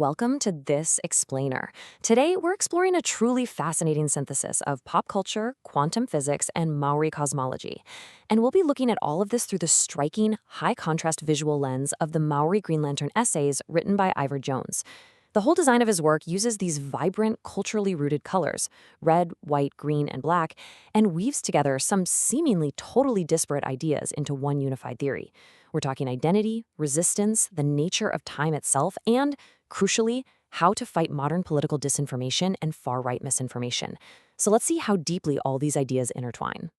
Welcome to This Explainer. Today, we're exploring a truly fascinating synthesis of pop culture, quantum physics, and Maori cosmology. And we'll be looking at all of this through the striking, high-contrast visual lens of the Maori Green Lantern essays written by Ivor Jones. The whole design of his work uses these vibrant, culturally rooted colors, red, white, green, and black, and weaves together some seemingly totally disparate ideas into one unified theory. We're talking identity, resistance, the nature of time itself, and, crucially, how to fight modern political disinformation and far-right misinformation. So let's see how deeply all these ideas intertwine.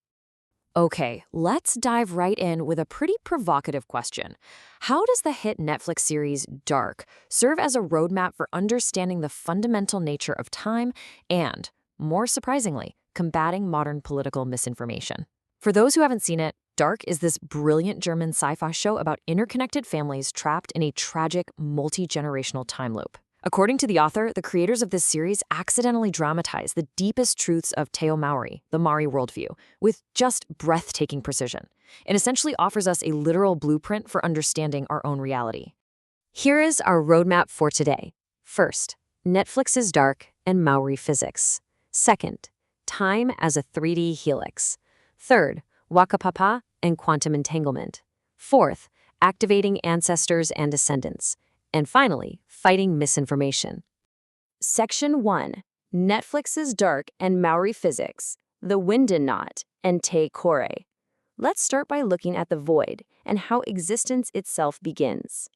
Okay, let's dive right in with a pretty provocative question. How does the hit Netflix series Dark serve as a roadmap for understanding the fundamental nature of time and, more surprisingly, combating modern political misinformation? For those who haven't seen it, Dark is this brilliant German sci-fi show about interconnected families trapped in a tragic, multi-generational time loop. According to the author, the creators of this series accidentally dramatize the deepest truths of Te Maori, the Maori worldview, with just breathtaking precision. It essentially offers us a literal blueprint for understanding our own reality. Here is our roadmap for today. First, Netflix's Dark and Maori physics. Second, time as a 3D helix. Third, Whakapapa and quantum entanglement. Fourth, activating ancestors and descendants. And finally, fighting misinformation. Section 1. Netflix's Dark and Maori physics, the Winden knot, and te kore. Let's start by looking at the void and how existence itself begins.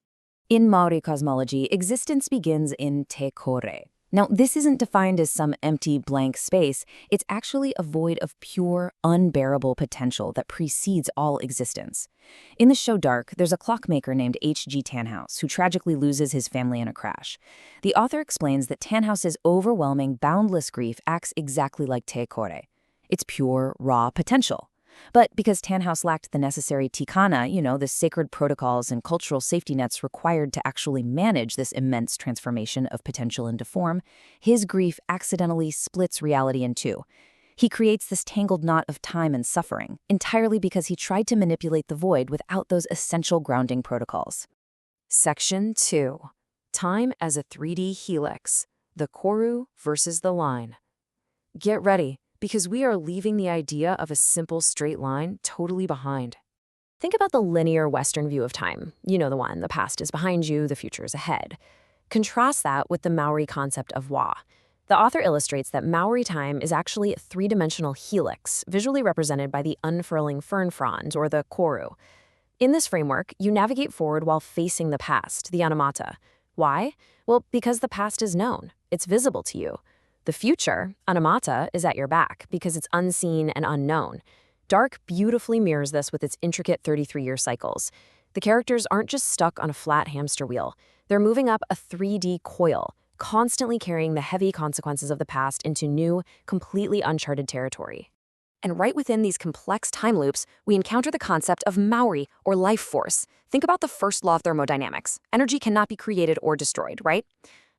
In Maori cosmology, existence begins in te kore. Now, this isn't defined as some empty, blank space. It's actually a void of pure, unbearable potential that precedes all existence. In the show Dark, there's a clockmaker named H.G. Tannhaus who tragically loses his family in a crash. The author explains that Tannhaus's overwhelming, boundless grief acts exactly like te kore. It's pure, raw potential. But because Tannhaus lacked the necessary tikana, the sacred protocols and cultural safety nets required to actually manage this immense transformation of potential into form, his grief accidentally splits reality in two. He creates this tangled knot of time and suffering, entirely because he tried to manipulate the void without those essential grounding protocols. Section 2. Time as a 3D helix, the koru versus the line. Get ready, because we are leaving the idea of a simple straight line totally behind. Think about the linear Western view of time. You know the one, the past is behind you, the future is ahead. Contrast that with the Maori concept of wa. The author illustrates that Maori time is actually a three-dimensional helix, visually represented by the unfurling fern frond, or the koru. In this framework, you navigate forward while facing the past, the anamata. Why? Well, because the past is known. It's visible to you. The future, anamata, is at your back because it's unseen and unknown. Dark beautifully mirrors this with its intricate 33-year cycles. The characters aren't just stuck on a flat hamster wheel. They're moving up a 3D coil, constantly carrying the heavy consequences of the past into new, completely uncharted territory. And right within these complex time loops, we encounter the concept of Maori, or life force. Think about the first law of thermodynamics. Energy cannot be created or destroyed, right?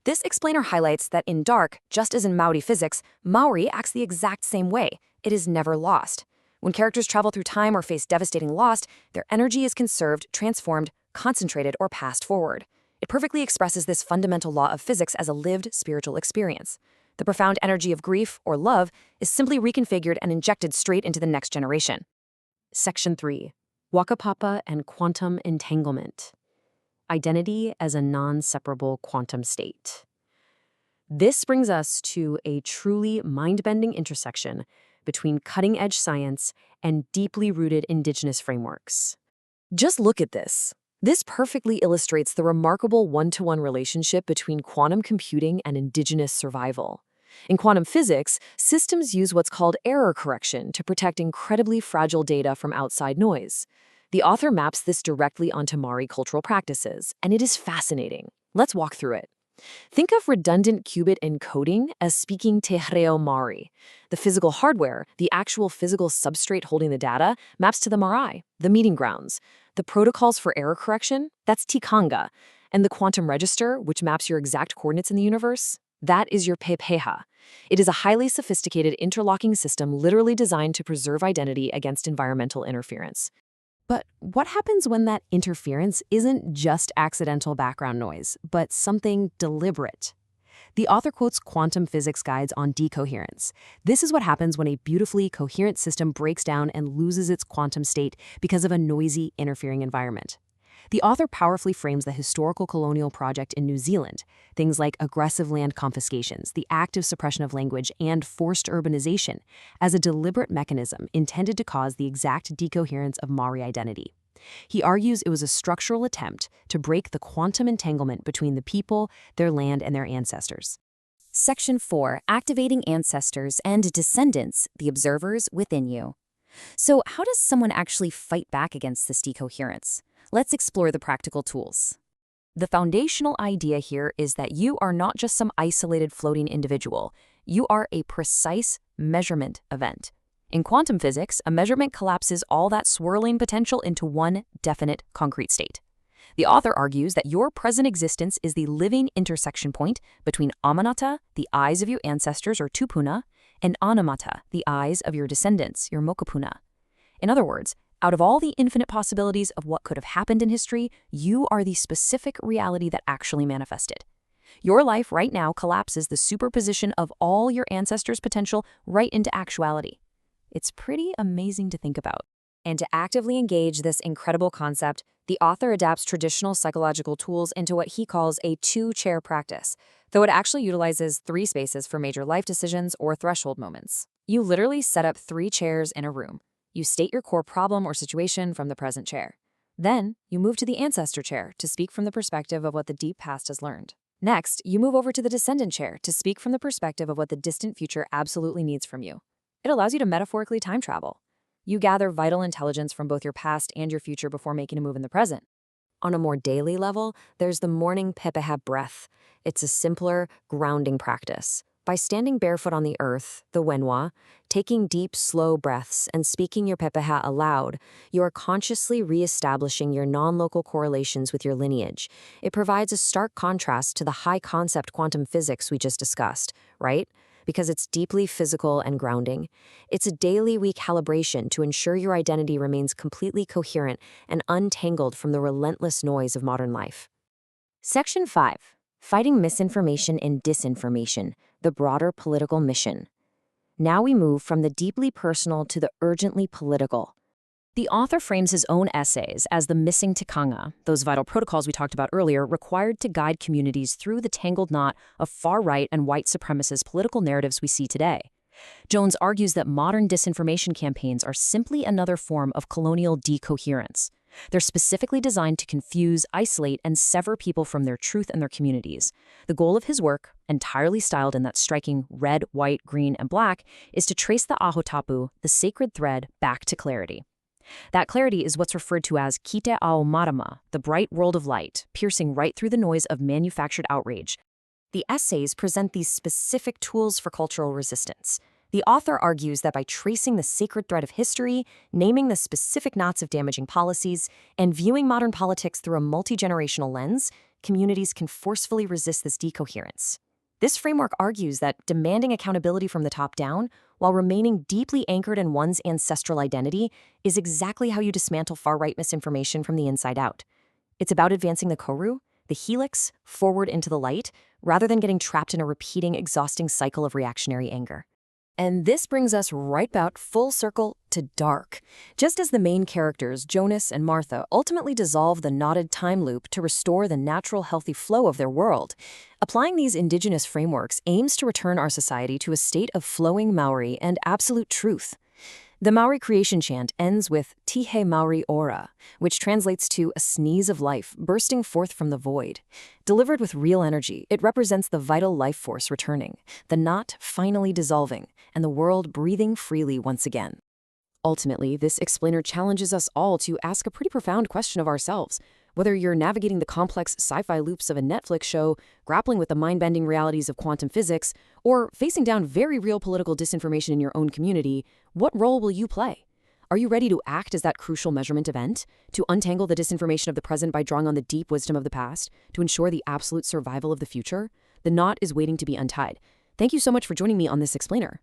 This explainer highlights that in Dark, just as in Maori physics, Maori acts the exact same way. It is never lost. When characters travel through time or face devastating loss, their energy is conserved, transformed, concentrated, or passed forward. It perfectly expresses this fundamental law of physics as a lived spiritual experience. The profound energy of grief or love is simply reconfigured and injected straight into the next generation. Section 3. Whakapapa and quantum entanglement. Identity as a non-separable quantum state. This brings us to a truly mind-bending intersection between cutting-edge science and deeply rooted indigenous frameworks. Just look at this. This perfectly illustrates the remarkable one-to-one relationship between quantum computing and indigenous survival. In quantum physics, systems use what's called error correction to protect incredibly fragile data from outside noise. The author maps this directly onto Maori cultural practices, and it is fascinating. Let's walk through it. Think of redundant qubit encoding as speaking Te Reo Maori. The physical hardware, the actual physical substrate holding the data, maps to the marae, the meeting grounds. The protocols for error correction, that's tikanga. And the quantum register, which maps your exact coordinates in the universe, that is your pepeha. It is a highly sophisticated interlocking system literally designed to preserve identity against environmental interference. But what happens when that interference isn't just accidental background noise, but something deliberate? The author quotes quantum physics guides on decoherence. This is what happens when a beautifully coherent system breaks down and loses its quantum state because of a noisy, interfering environment. The author powerfully frames the historical colonial project in New Zealand, things like aggressive land confiscations, the active suppression of language, and forced urbanization, as a deliberate mechanism intended to cause the exact decoherence of Māori identity. He argues it was a structural attempt to break the quantum entanglement between the people, their land, and their ancestors. Section 4. Activating ancestors and descendants, the observers within you. So how does someone actually fight back against this decoherence? Let's explore the practical tools. The foundational idea here is that you are not just some isolated floating individual. You are a precise measurement event. In quantum physics, a measurement collapses all that swirling potential into one definite, concrete state. The author argues that your present existence is the living intersection point between onamata, the eyes of your ancestors or tūpuna, and anamata, the eyes of your descendants, your mokopuna. In other words, out of all the infinite possibilities of what could have happened in history, you are the specific reality that actually manifested. Your life right now collapses the superposition of all your ancestors' potential right into actuality. It's pretty amazing to think about. And to actively engage this incredible concept, the author adapts traditional psychological tools into what he calls a two-chair practice, though it actually utilizes 3 spaces for major life decisions or threshold moments. You literally set up 3 chairs in a room. You state your core problem or situation from the present chair. Then, you move to the ancestor chair to speak from the perspective of what the deep past has learned. Next, you move over to the descendant chair to speak from the perspective of what the distant future absolutely needs from you. It allows you to metaphorically time travel. You gather vital intelligence from both your past and your future before making a move in the present. On a more daily level, there's the morning pepeha breath. It's a simpler, grounding practice. By standing barefoot on the earth, the wenwa, taking deep, slow breaths, and speaking your pepeha aloud, you are consciously reestablishing your non-local correlations with your lineage. It provides a stark contrast to the high-concept quantum physics we just discussed, right? Because it's deeply physical and grounding. It's a daily recalibration to ensure your identity remains completely coherent and untangled from the relentless noise of modern life. Section 5. Fighting misinformation and disinformation, the broader political mission. Now we move from the deeply personal to the urgently political. The author frames his own essays as the missing tikanga, those vital protocols we talked about earlier, required to guide communities through the tangled knot of far-right and white supremacist political narratives we see today. Jones argues that modern disinformation campaigns are simply another form of colonial decoherence. They're specifically designed to confuse, isolate, and sever people from their truth and their communities. The goal of his work, entirely styled in that striking red, white, green, and black, is to trace the ahotapu, the sacred thread, back to clarity. That clarity is what's referred to as kite ao marama, the bright world of light, piercing right through the noise of manufactured outrage. The essays present these specific tools for cultural resistance. The author argues that by tracing the sacred thread of history, naming the specific knots of damaging policies, and viewing modern politics through a multi-generational lens, communities can forcefully resist this decoherence. This framework argues that demanding accountability from the top down, while remaining deeply anchored in one's ancestral identity, is exactly how you dismantle far-right misinformation from the inside out. It's about advancing the koru, the helix, forward into the light, rather than getting trapped in a repeating, exhausting cycle of reactionary anger. And this brings us right back full circle to dark. Just as the main characters, Jonas and Martha, ultimately dissolve the knotted time loop to restore the natural, healthy flow of their world, applying these indigenous frameworks aims to return our society to a state of flowing Māori and absolute truth. The Māori creation chant ends with Tihe Māori ora, which translates to a sneeze of life bursting forth from the void. Delivered with real energy, it represents the vital life force returning, the knot finally dissolving, and the world breathing freely once again. Ultimately, this explainer challenges us all to ask a pretty profound question of ourselves. Whether you're navigating the complex sci-fi loops of a Netflix show, grappling with the mind-bending realities of quantum physics, or facing down very real political disinformation in your own community, what role will you play? Are you ready to act as that crucial measurement event? To untangle the disinformation of the present by drawing on the deep wisdom of the past? To ensure the absolute survival of the future? The knot is waiting to be untied. Thank you so much for joining me on this explainer.